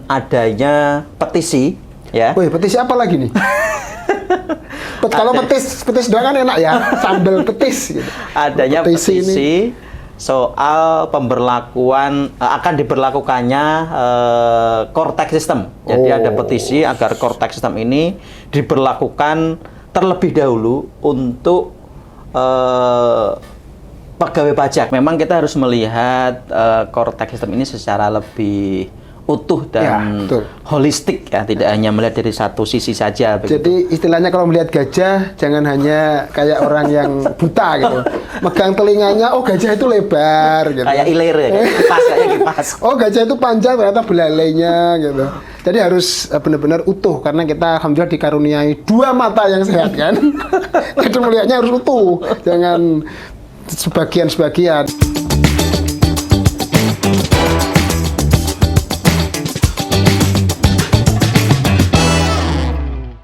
adanya petisi, ya. Wih, petisi apa lagi nih? Kalau petis doang kan enak ya, sambal petis. Gitu. Adanya petisi soal pemberlakuan akan diberlakukannya core tax system. Jadi ada petisi agar core tax system ini diberlakukan terlebih dahulu untuk pegawai pajak. Memang kita harus melihat core tax system ini secara lebih utuh dan holistik ya, tidak hanya melihat dari satu sisi saja. Begitu. Jadi istilahnya kalau melihat gajah jangan hanya kayak orang yang buta gitu, megang telinganya, oh gajah itu lebar gitu. Kayak ilir ya, kipas kayak kipas. Oh gajah itu panjang ternyata belalainya gitu. Jadi harus benar-benar utuh karena kita alhamdulillah dikaruniai dua mata yang sehat kan. Jadi melihatnya harus utuh, jangan sebagian-sebagian.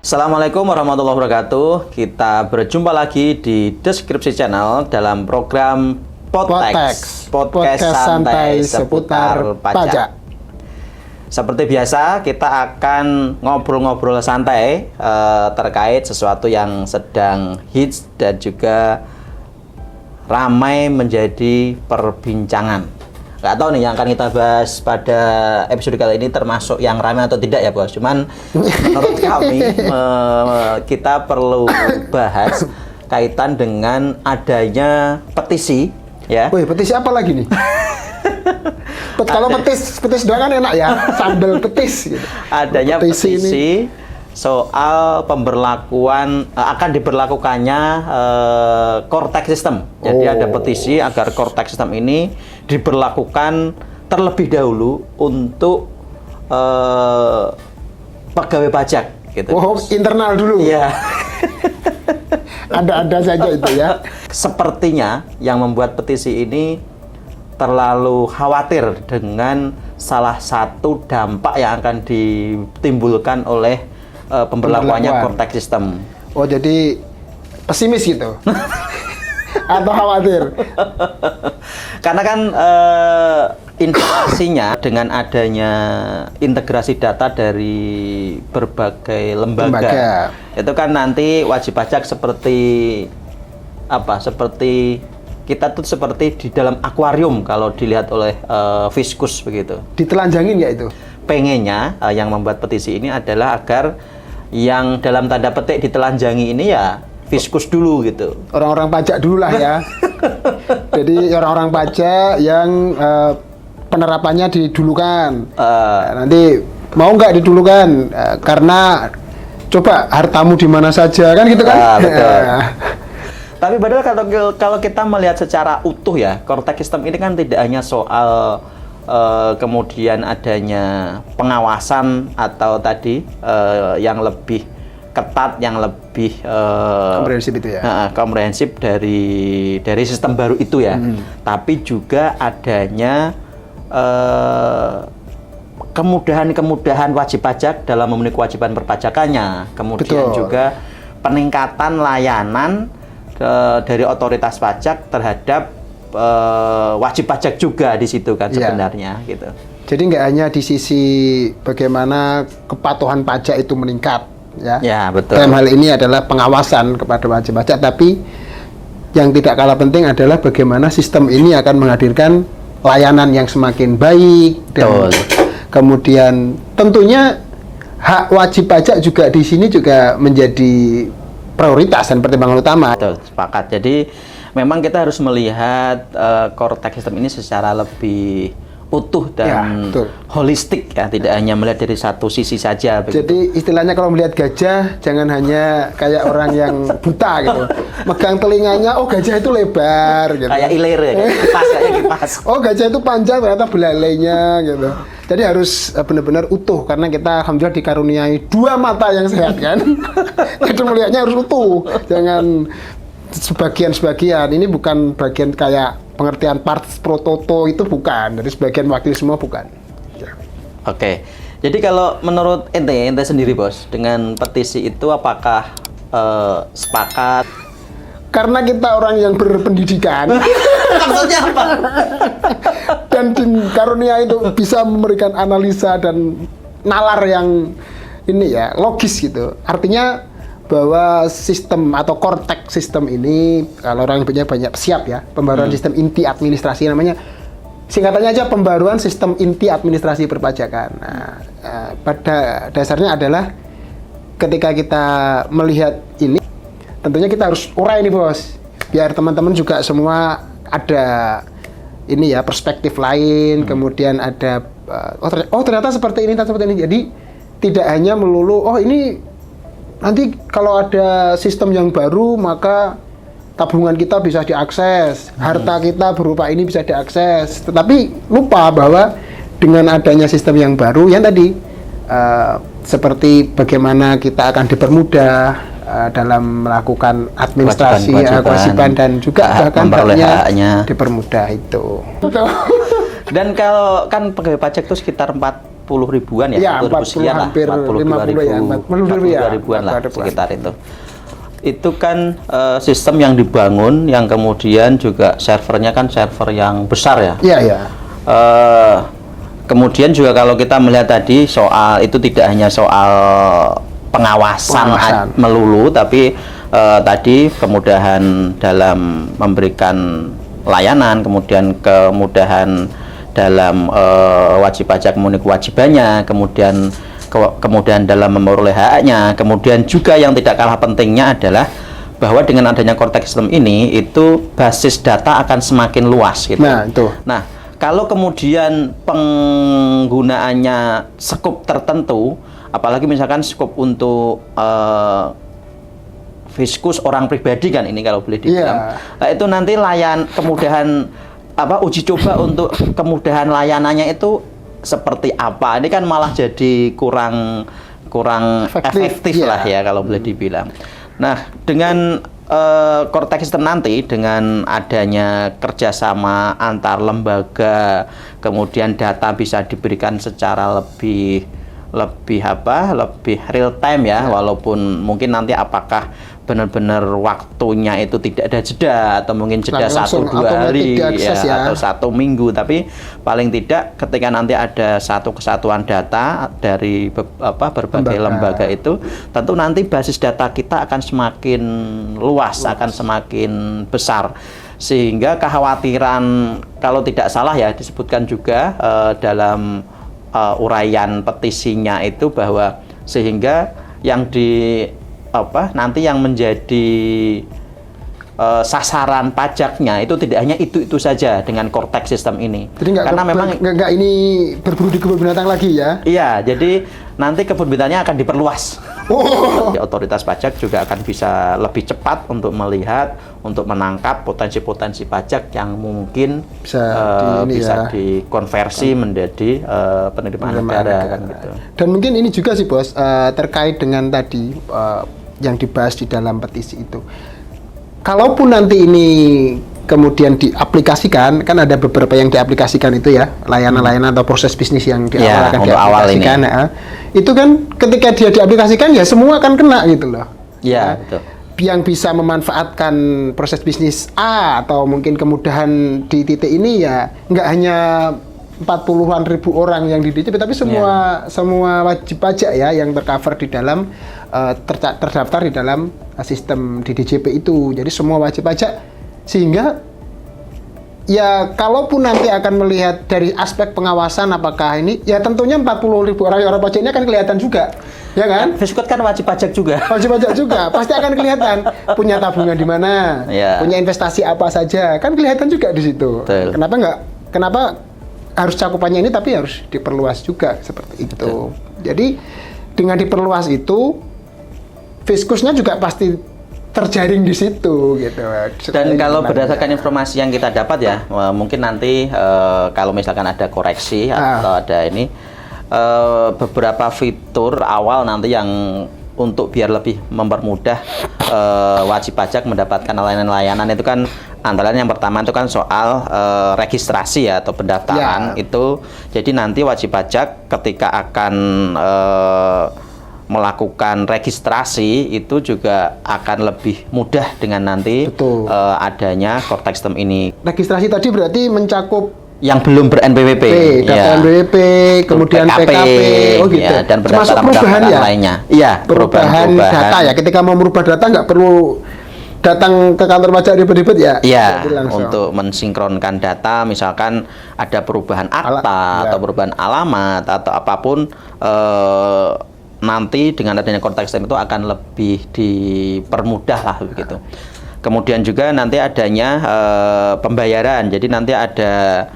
Assalamualaikum warahmatullahi wabarakatuh. Kita berjumpa lagi di Deskripsi Channel dalam program Podcast santai seputar pajak. Seperti biasa, kita akan ngobrol-ngobrol santai terkait sesuatu yang sedang hits dan juga ramai menjadi perbincangan. Nggak tahu nih yang akan kita bahas pada episode kali ini termasuk yang ramai atau tidak ya bos. Cuman menurut kami kita perlu bahas kaitan dengan adanya petisi ya. Wih, petisi apa lagi nih? Kalau petis doang kan enak ya, sambal petis. Gitu. Adanya petisi soal pemberlakuan akan diberlakukannya core tax system. Jadi ada petisi agar core tax system ini diberlakukan terlebih dahulu untuk pegawai pajak. Gitu. Oh, internal dulu. Iya. Ada-ada saja itu ya. Sepertinya yang membuat petisi ini terlalu khawatir dengan salah satu dampak yang akan ditimbulkan oleh pemberlakuannya core tax system. Oh, jadi pesimis gitu? Atau khawatir? Karena kan informasinya dengan adanya integrasi data dari berbagai lembaga. Itu kan nanti wajib pajak seperti apa? Seperti kita tuh seperti di dalam akuarium kalau dilihat oleh Fiskus begitu. Ditelanjangin nggak itu? Pengennya yang membuat petisi ini adalah agar yang dalam tanda petik ditelanjangi ini ya Fiskus dulu gitu. Orang-orang pajak dulu lah ya. Jadi orang-orang pajak yang penerapannya didulukan. Nanti mau nggak didulukan? Karena coba hartamu di mana saja kan gitu kan? Betul. Tapi padahal kalau kita melihat secara utuh ya, core tax system ini kan tidak hanya soal kemudian adanya pengawasan atau tadi yang lebih ketat, yang lebih komprehensif itu ya. Komprehensif dari sistem baru itu ya. Tapi juga adanya kemudahan-kemudahan wajib pajak dalam memenuhi kewajiban perpajakannya. Kemudian juga peningkatan layanan dari otoritas pajak terhadap wajib pajak juga di situ kan sebenarnya gitu. Jadi nggak hanya di sisi bagaimana kepatuhan pajak itu meningkat ya. Ya, betul. Dalam hal ini adalah pengawasan kepada wajib pajak, tapi yang tidak kalah penting adalah bagaimana sistem ini akan menghadirkan layanan yang semakin baik dan kemudian tentunya hak wajib pajak juga di sini juga menjadi prioritas dan pertimbangan utama. Betul, sepakat. Jadi memang kita harus melihat core tax system ini secara lebih utuh dan holistik ya, tidak hanya melihat dari satu sisi saja. Begitu. Jadi istilahnya kalau melihat gajah jangan hanya kayak orang yang buta gitu, megang telinganya, oh gajah itu lebar gitu. Kayak ilir ya, kipas kayak kipas. Oh gajah itu panjang ternyata belalainya gitu. Jadi harus benar-benar utuh karena kita alhamdulillah dikaruniai dua mata yang sehat kan. Jadi melihatnya harus utuh, jangan sebagian-sebagian. Ini bukan bagian kayak pengertian parts pro toto itu bukan, dari sebagian wakil semua bukan. Oke, jadi kalau menurut ente sendiri bos, dengan petisi itu apakah sepakat? Karena kita orang yang berpendidikan. Maksudnya apa? Dan di karunia itu bisa memberikan analisa dan nalar yang ini ya logis gitu. Artinya bahwa sistem atau korteks sistem ini, kalau orang punya banyak siap ya, pembaruan sistem inti administrasi namanya, singkatannya aja pembaruan sistem inti administrasi perpajakan. Nah, pada dasarnya adalah ketika kita melihat ini, tentunya kita harus urai nih bos, biar teman-teman juga semua ada ini ya perspektif lain, kemudian ada ternyata seperti ini, jadi tidak hanya melulu ini nanti kalau ada sistem yang baru maka tabungan kita bisa diakses, harta kita berupa ini bisa diakses, tetapi lupa bahwa dengan adanya sistem yang baru yang tadi seperti bagaimana kita akan dipermudah dalam melakukan administrasi kewajiban dan juga bahkan haknya dipermudah itu. Dan kalau kan pegawai pajak itu sekitar 40 ribuan ya, 40 sekian lah, 42 ribuan lah sekitar itu. Itu kan sistem yang dibangun, yang kemudian juga servernya kan server yang besar ya. Iya, iya. Kemudian juga kalau kita melihat tadi soal itu tidak hanya soal pengawasan melulu, tapi tadi kemudahan dalam memberikan layanan, kemudian kemudahan dalam wajib pajak memenuhi kewajibannya, kemudian dalam memperoleh haknya, kemudian juga yang tidak kalah pentingnya adalah bahwa dengan adanya korteks sistem ini itu basis data akan semakin luas gitu. Nah, itu. Nah, kalau kemudian penggunaannya skup tertentu, apalagi misalkan skup untuk fiskus orang pribadi kan ini kalau boleh dibilang, nah, itu nanti kemudahan uji coba untuk kemudahan layanannya itu seperti apa? Ini kan malah jadi kurang efektif lah ya kalau boleh dibilang. Nah, dengan korteks sistem nanti, dengan adanya kerjasama antar lembaga, kemudian data bisa diberikan secara lebih real time ya, walaupun mungkin nanti apakah benar-benar waktunya itu tidak ada jeda atau mungkin jeda 1-2 hari ya, atau 1 minggu, tapi paling tidak ketika nanti ada satu kesatuan data dari berbagai lembaga itu, tentu nanti basis data kita akan semakin luas, akan semakin besar, sehingga kekhawatiran kalau tidak salah ya disebutkan juga dalam uraian petisinya itu bahwa sehingga yang nanti yang menjadi sasaran pajaknya itu tidak hanya itu saja dengan korteks sistem ini. Jadi nggak ini berburu di kebun binatang lagi ya? Iya, jadi nanti kebun binatangnya akan diperluas. Otoritas pajak juga akan bisa lebih cepat untuk melihat, untuk menangkap potensi-potensi pajak yang mungkin bisa dikonversi menjadi penerimaan negara kan gitu. Dan mungkin ini juga sih bos, terkait dengan tadi yang dibahas di dalam petisi itu. Kalaupun nanti ini kemudian diaplikasikan, kan ada beberapa yang diaplikasikan itu ya, layanan-layanan atau proses bisnis yang di awal akan diaplikasikan. Itu kan ketika dia diaplikasikan ya semua akan kena gitu loh. Iya, betul. Yang bisa memanfaatkan proses bisnis A atau mungkin kemudahan di titik ini ya nggak hanya 40-an ribu orang yang di DJP, tapi semua wajib pajak ya yang tercover di dalam terdaftar di dalam sistem di DJP itu. Jadi semua wajib pajak, sehingga ya kalaupun nanti akan melihat dari aspek pengawasan apakah ini ya tentunya 40 ribu orang pajak ini akan kelihatan juga, ya kan? Fiskut kan wajib pajak juga. Wajib pajak juga pasti akan kelihatan punya tabungan di mana, punya investasi apa saja, kan kelihatan juga di situ. Betul. Kenapa harus cakupannya ini tapi harus diperluas juga seperti itu. Betul. Jadi dengan diperluas itu fiskusnya juga pasti terjaring di situ gitu. Dan kalau berdasarkan informasi yang kita dapat ya, mungkin nanti kalau misalkan ada koreksi atau ada ini beberapa fitur awal nanti yang untuk biar lebih mempermudah wajib pajak mendapatkan layanan-layanan itu kan antara lain yang pertama itu kan soal registrasi ya, atau pendaftaran itu. Jadi nanti wajib pajak ketika akan melakukan registrasi itu juga akan lebih mudah dengan nanti adanya korteks sistem ini. Registrasi tadi berarti mencakup yang belum ber-NPWP, data NPWP, kemudian PKP, oh gitu. Ya, dan termasuk perubahan ya, lainnya. Iya, perubahan data ya. Ketika mau merubah data nggak perlu datang ke kantor pajak ribet-ribet ya. Iya, untuk mensinkronkan data, misalkan ada perubahan akta atau perubahan alamat atau apapun, nanti dengan adanya kontak sistem itu akan lebih dipermudah lah begitu. Kemudian juga nanti adanya pembayaran. Jadi nanti ada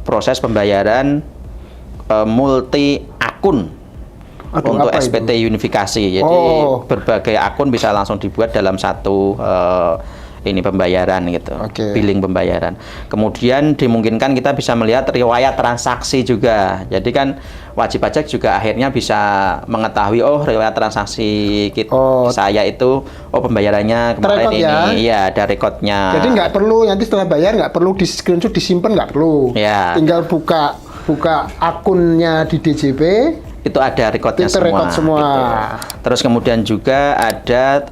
proses pembayaran multi akun untuk SPT itu? Unifikasi. Jadi berbagai akun bisa langsung dibuat dalam satu ini pembayaran gitu, billing pembayaran. Kemudian dimungkinkan kita bisa melihat riwayat transaksi juga. Jadi kan wajib pajak juga akhirnya bisa mengetahui riwayat transaksi saya itu pembayarannya kemarin ini, ya ada rekodnya. Jadi nggak perlu nanti setelah bayar nggak perlu di screenshot disimpan, nggak perlu. Ya. Tinggal buka akunnya di DJP. Itu ada rekodnya semua. Gitu. Terus kemudian juga ada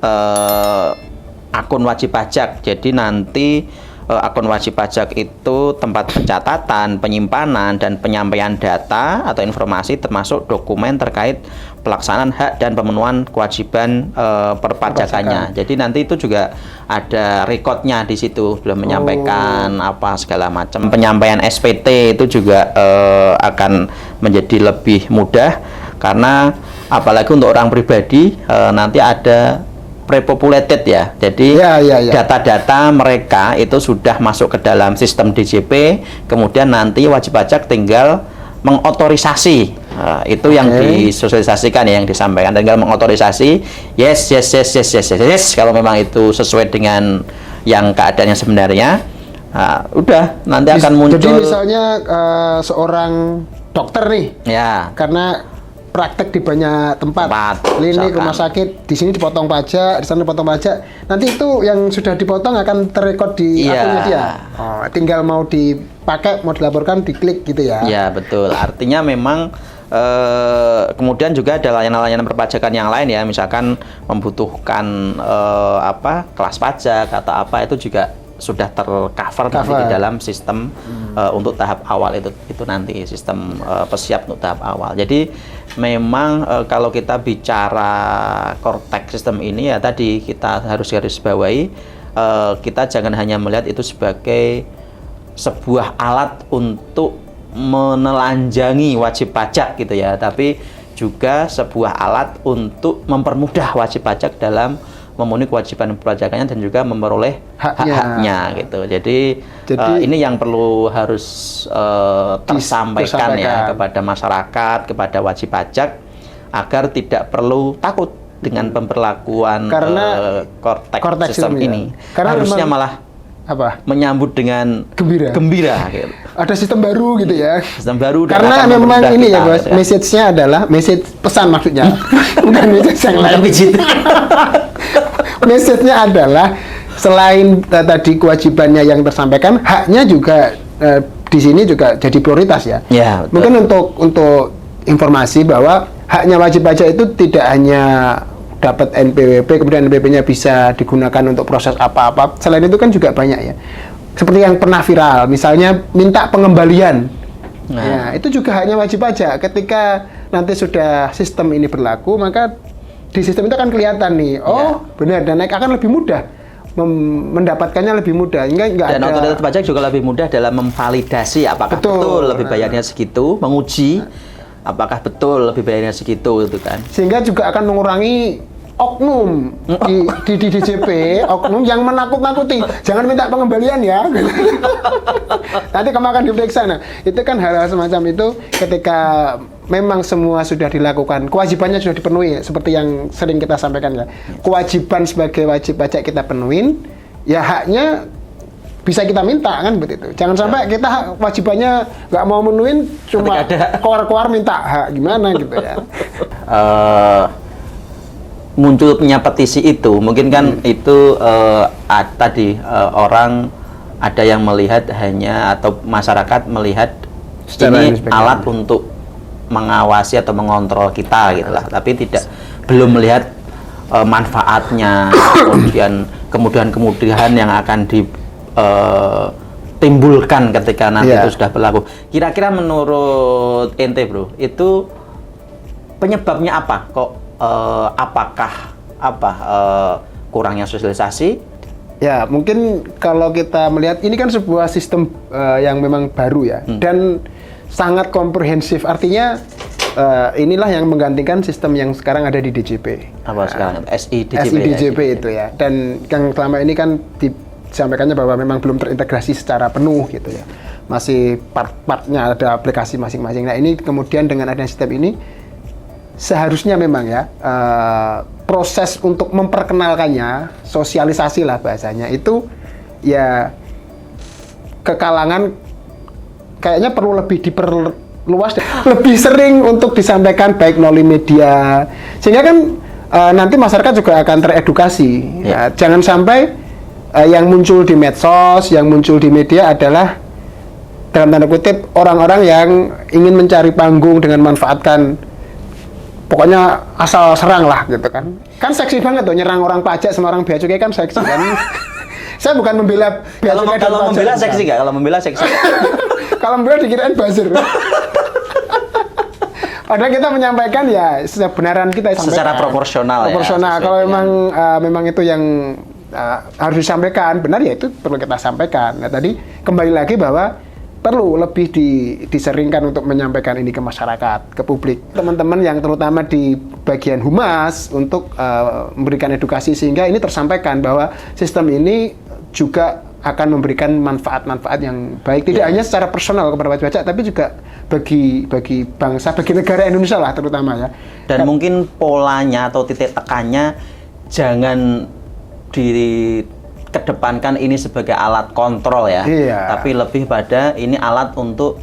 akun wajib pajak. Jadi nanti akun wajib pajak itu tempat pencatatan, penyimpanan, dan penyampaian data atau informasi termasuk dokumen terkait pelaksanaan hak dan pemenuhan kewajiban perpajakannya. Jadi nanti itu juga ada rekodnya di situ, sudah menyampaikan apa segala macam. Penyampaian SPT itu juga akan menjadi lebih mudah karena apalagi untuk orang pribadi nanti ada pre-populated ya, jadi data-data mereka itu sudah masuk ke dalam sistem DJP, kemudian nanti wajib pajak tinggal mengotorisasi, itu yang disosialisasikan ya, yang disampaikan, tinggal mengotorisasi, yes, kalau memang itu sesuai dengan yang keadaannya sebenarnya, udah nanti akan muncul. Jadi misalnya seorang dokter nih, karena praktek di banyak tempat, klinik, rumah sakit, di sini dipotong pajak, di sana dipotong pajak. Nanti itu yang sudah dipotong akan terrekod di akunnya dia. Tinggal mau dipakai, mau dilaporkan, diklik gitu ya. Iya, betul. Artinya memang kemudian juga ada layanan-layanan perpajakan yang lain ya, misalkan membutuhkan kelas pajak atau apa, itu juga sudah tercover di dalam sistem untuk tahap awal itu nanti sistem pesiap untuk tahap awal. Jadi memang kalau kita bicara Kortex sistem ini ya tadi kita harus garis bawahi, kita jangan hanya melihat itu sebagai sebuah alat untuk menelanjangi wajib pajak gitu ya, tapi juga sebuah alat untuk mempermudah wajib pajak dalam memenuhi kewajiban perpajakannya dan juga memperoleh hak-haknya gitu. Jadi ini yang perlu harus tersampaikan ya kepada masyarakat, kepada wajib pajak agar tidak perlu takut dengan pemberlakuan Kortex sistem ini. Karena harusnya malah menyambut dengan gembira gitu. Ada sistem baru gitu ya. Sistem baru. Karena memang ini ya bos, message-nya adalah message pesan maksudnya, bukan message yang lain. Message-nya adalah selain tadi kewajibannya yang tersampaikan, haknya juga di sini juga jadi prioritas ya. Ya, betul. Mungkin untuk informasi bahwa haknya wajib pajak itu tidak hanya dapat NPWP, kemudian NPWP-nya bisa digunakan untuk proses apa-apa. Selain itu kan juga banyak ya. Seperti yang pernah viral, misalnya minta pengembalian. Ya, itu juga haknya wajib pajak. Ketika nanti sudah sistem ini berlaku, maka di sistem itu akan kelihatan nih, benar, dan naik akan lebih mudah, mendapatkannya lebih mudah. Dan otoritas pajak juga lebih mudah dalam memvalidasi apakah betul lebih bayarnya segitu, menguji apakah betul lebih bayarnya segitu itu kan. Sehingga juga akan mengurangi oknum di DJP, oknum yang menakut-nakuti, jangan minta pengembalian ya. Nanti kamu akan diperiksa. Nah, itu kan hal-hal semacam itu ketika memang semua sudah dilakukan, kewajibannya sudah dipenuhi, seperti yang sering kita sampaikan ya. Kewajiban sebagai wajib pajak kita penuhin, ya haknya bisa kita minta kan begitu. Jangan sampai kita wajibannya nggak mau menuhin, cuma keluar-keluar minta hak gimana gitu ya. Munculnya petisi itu mungkin kan itu tadi orang ada yang melihat hanya atau masyarakat melihat ini alat untuk mengawasi atau mengontrol kita gitu lah, tapi belum melihat manfaatnya, kemudian kemudahan yang akan timbulkan ketika nanti itu sudah berlaku. Kira-kira menurut ente bro, itu penyebabnya apa? Kok apakah kurangnya sosialisasi? Ya, mungkin kalau kita melihat ini kan sebuah sistem yang memang baru ya, dan sangat komprehensif. Artinya inilah yang menggantikan sistem yang sekarang ada di DJP. Apa sekarang? SIDJP. SIDJP itu ya. Dan yang selama ini kan disampaikannya bahwa memang belum terintegrasi secara penuh gitu ya. Masih part-partnya ada aplikasi masing-masing. Nah ini kemudian dengan adanya sistem ini seharusnya memang ya proses untuk memperkenalkannya, sosialisasi lah bahasanya itu ya ke kalangan kayaknya perlu lebih diperluas, lebih sering untuk disampaikan baik melalui media sehingga kan nanti masyarakat juga akan teredukasi. Ya, jangan sampai yang muncul di medsos, yang muncul di media adalah dalam tanda kutip orang-orang yang ingin mencari panggung dengan manfaatkan pokoknya asal serang lah gitu kan. Kan seksi banget tuh nyerang orang pajak sama orang bea cukai kan seksi kan. Saya bukan membela bea cukai dan pajak. Kalau membela seksi nggak? Kalau membela seksi. Kalau membela dikirain buzzer. Padahal kita menyampaikan ya sebenarnya kita sampaikan secara proporsional. Proporsional. Kalau memang itu yang harus disampaikan, benar ya itu perlu kita sampaikan. Nah tadi kembali lagi bahwa perlu lebih diseringkan untuk menyampaikan ini ke masyarakat, ke publik. Teman-teman yang terutama di bagian humas untuk memberikan edukasi sehingga ini tersampaikan bahwa sistem ini juga akan memberikan manfaat-manfaat yang baik tidak hanya secara personal kepada wajib pajak tapi juga bagi bangsa, bagi negara Indonesia lah terutama ya. Dan mungkin polanya atau titik tekannya jangan dikedepankan ini sebagai alat kontrol ya, tapi lebih pada ini alat untuk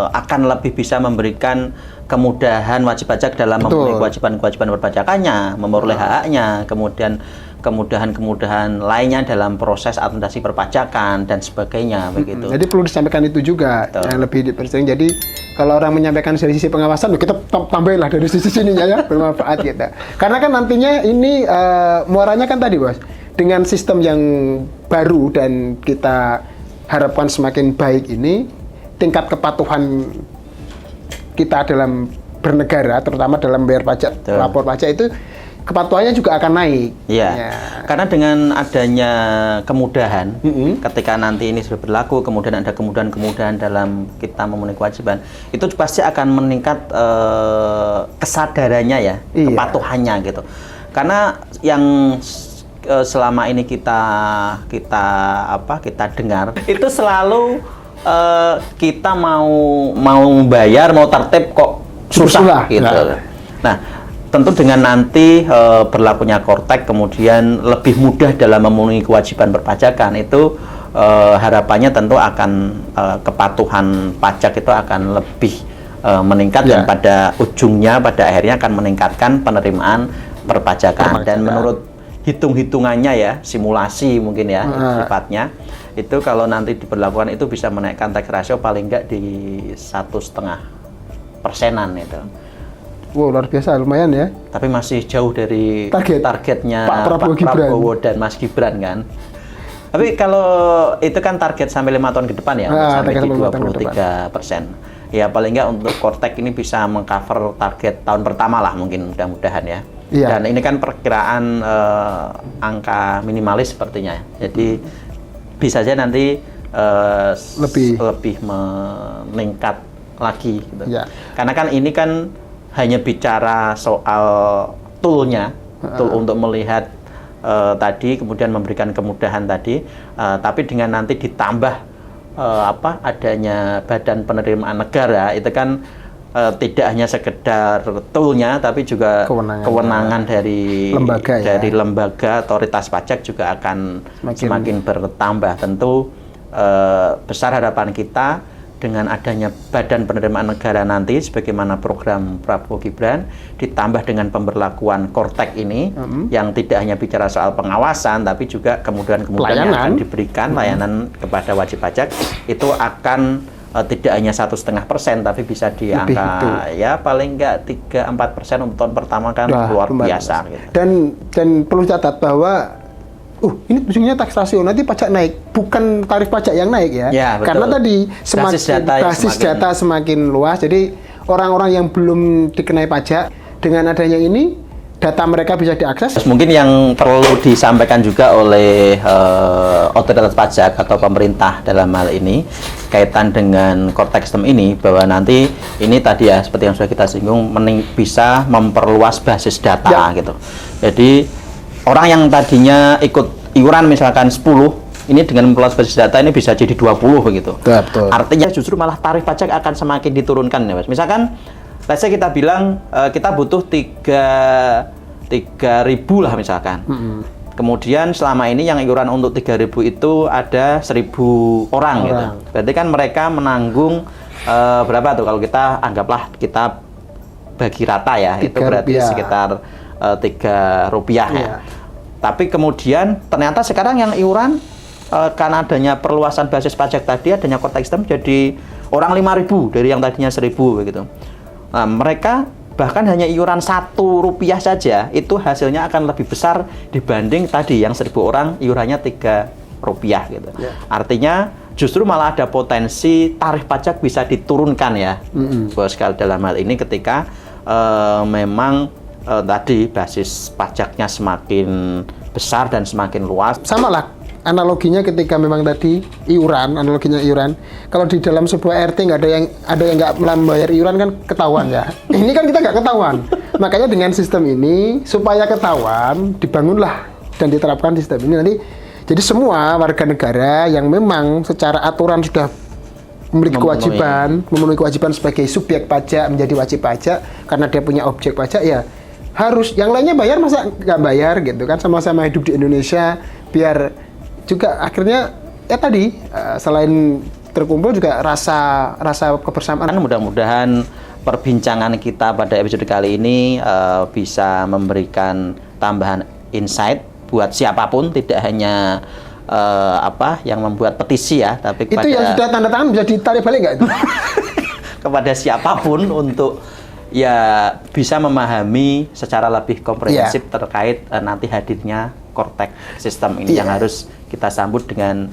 akan lebih bisa memberikan kemudahan wajib pajak dalam memenuhi kewajiban-kewajiban perpajakannya, memperoleh hak-haknya, kemudian kemudahan-kemudahan lainnya dalam proses administrasi perpajakan dan sebagainya begitu. Jadi perlu disampaikan itu juga yang lebih dipersering. Jadi kalau orang menyampaikan dari sisi pengawasan, kita tambahin lah dari sisi sininya ya bermanfaat gitu. Karena kan nantinya ini muaranya kan tadi bos, dengan sistem yang baru dan kita harapkan semakin baik ini, tingkat kepatuhan kita dalam bernegara, terutama dalam bayar pajak, lapor pajak itu kepatuhannya juga akan naik. Iya. Ya. Karena dengan adanya kemudahan, ketika nanti ini sudah berlaku, kemudian ada kemudahan-kemudahan dalam kita memenuhi kewajiban, itu pasti akan meningkat kesadarannya ya, kepatuhannya gitu. Karena yang selama ini kita dengar itu selalu kita mau bayar, mau tertib kok susah gitu. Nah, tentu dengan nanti berlakunya Kortek kemudian lebih mudah dalam memenuhi kewajiban perpajakan itu harapannya tentu akan kepatuhan pajak itu akan lebih meningkat dan pada ujungnya pada akhirnya akan meningkatkan penerimaan perpajakan. Dan menurut hitung-hitungannya ya, simulasi mungkin ya sifatnya itu kalau nanti diberlakukan itu bisa menaikkan tax ratio paling enggak di 1,5%-an itu. Wow, luar biasa, lumayan ya. Tapi masih jauh dari targetnya Pak Prabowo dan Mas Gibran kan. Tapi kalau itu kan target sampai 5 tahun ke depan ya, sampai di 23%. Ya paling nggak untuk Kortek ini bisa mengcover target tahun pertama lah mungkin mudah-mudahan ya. Dan ini kan perkiraan angka minimalis sepertinya. Jadi bisa saja nanti lebih meningkat lagi gitu. Karena kan ini kan hanya bicara soal toolnya, tool untuk melihat tadi, kemudian memberikan kemudahan tadi, tapi dengan nanti ditambah adanya Badan Penerimaan Negara, itu kan tidak hanya sekedar toolnya, tapi juga kewenangan dari lembaga otoritas pajak juga akan semakin bertambah. Tentu besar harapan kita dengan adanya Badan Penerimaan Negara nanti sebagaimana program Prabowo Gibran ditambah dengan pemberlakuan Kortek ini yang tidak hanya bicara soal pengawasan tapi juga kemudahan-kemudahan yang akan diberikan layanan kepada wajib pajak itu akan tidak hanya 1,5% tapi bisa di angka ya paling enggak 3-4% untuk tahun pertama kan luar biasa gitu. Dan perlu catat bahwa ini ujungnya tax ratio, nanti pajak naik. Bukan tarif pajak yang naik ya. Ya, betul. Karena tadi basis data semakin luas, jadi orang-orang yang belum dikenai pajak, dengan adanya ini, data mereka bisa diakses. Mungkin yang perlu disampaikan juga oleh otoritas pajak atau pemerintah dalam hal ini kaitan dengan core tax system ini, bahwa nanti ini tadi ya seperti yang sudah kita singgung bisa memperluas basis data gitu. Jadi orang yang tadinya ikut iuran misalkan 10, ini dengan memperluas basis data ini bisa jadi 20 begitu. Betul. Artinya justru malah tarif pajak akan semakin diturunkan ya Mas. Misalkan let's say kita bilang kita butuh 3.000 lah misalkan. Kemudian selama ini yang iuran untuk 3.000 itu ada 1.000 orang gitu. Berarti kan mereka menanggung berapa tuh kalau kita anggaplah kita bagi rata ya, itu berarti sekitar Rp3 ya. Tapi kemudian ternyata sekarang yang iuran karena adanya perluasan basis pajak tadi, adanya core tax system, jadi orang 5.000 dari yang tadinya 1.000 begitu. Nah, mereka bahkan hanya iuran Rp1 saja, itu hasilnya akan lebih besar dibanding tadi yang 1.000 orang iurannya Rp3 gitu. Artinya justru malah ada potensi tarif pajak bisa diturunkan ya, bos sekali dalam hal ini ketika memang tadi basis pajaknya semakin besar dan semakin luas. Sama lah analoginya ketika memang tadi analoginya iuran. Kalau di dalam sebuah RT nggak ada yang nggak membayar iuran kan ketahuan ya. Ini kan kita nggak ketahuan. Makanya dengan sistem ini supaya ketahuan dibangunlah dan diterapkan sistem ini nanti. Jadi semua warga negara yang memang secara aturan sudah memiliki memenuhi kewajiban sebagai subjek pajak, menjadi wajib pajak karena dia punya objek pajak ya harus. Yang lainnya bayar, masa nggak bayar gitu kan, sama-sama hidup di Indonesia, biar juga akhirnya ya tadi selain terkumpul juga rasa kebersamaan. Mudah-mudahan perbincangan kita pada episode kali ini bisa memberikan tambahan insight buat siapapun, tidak hanya yang membuat petisi ya, tapi itu yang sudah tanda tangan bisa ditarik balik nggak itu? Kepada siapapun untuk ya bisa memahami secara lebih komprehensif terkait nanti hadirnya core tax system ini yang harus kita sambut dengan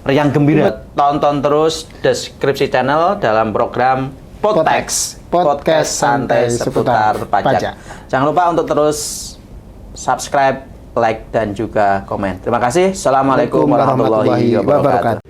riang gembira. Tonton terus Deskripsi Channel dalam program Podtext, podcast santai seputar pajak. Jangan lupa untuk terus subscribe, like, dan juga komen. Terima kasih. Assalamualaikum warahmatullahi wabarakatuh.